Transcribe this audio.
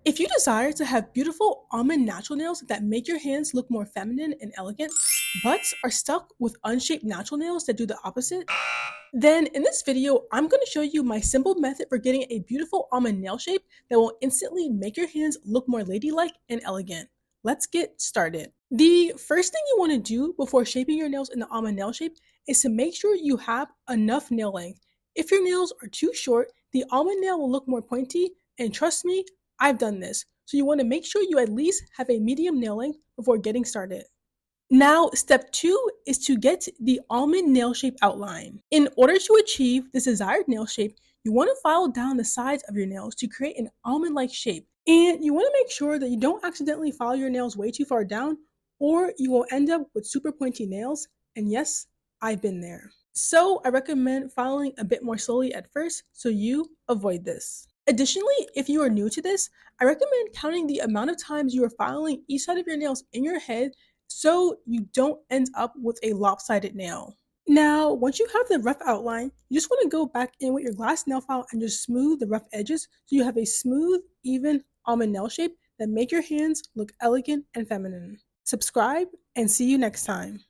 If you desire to have beautiful almond natural nails that make your hands look more feminine and elegant, but are stuck with unshaped natural nails that do the opposite, then in this video, I'm going to show you my simple method for getting a beautiful almond nail shape that will instantly make your hands look more ladylike and elegant. Let's get started. The first thing you want to do before shaping your nails in the almond nail shape is to make sure you have enough nail length. If your nails are too short, the almond nail will look more pointy, and trust me, I've done this. So you want to make sure you at least have a medium nail length before getting started. Now, step 2 is to get the almond nail shape outline. In order to achieve this desired nail shape, you want to file down the sides of your nails to create an almond-like shape. And you want to make sure that you don't accidentally file your nails way too far down, or you will end up with super pointy nails. And yes, I've been there. So I recommend filing a bit more slowly at first so you avoid this. Additionally, if you are new to this, I recommend counting the amount of times you are filing each side of your nails in your head so you don't end up with a lopsided nail. Now, once you have the rough outline, you just want to go back in with your glass nail file and just smooth the rough edges so you have a smooth, even almond nail shape that make your hands look elegant and feminine. Subscribe and see you next time.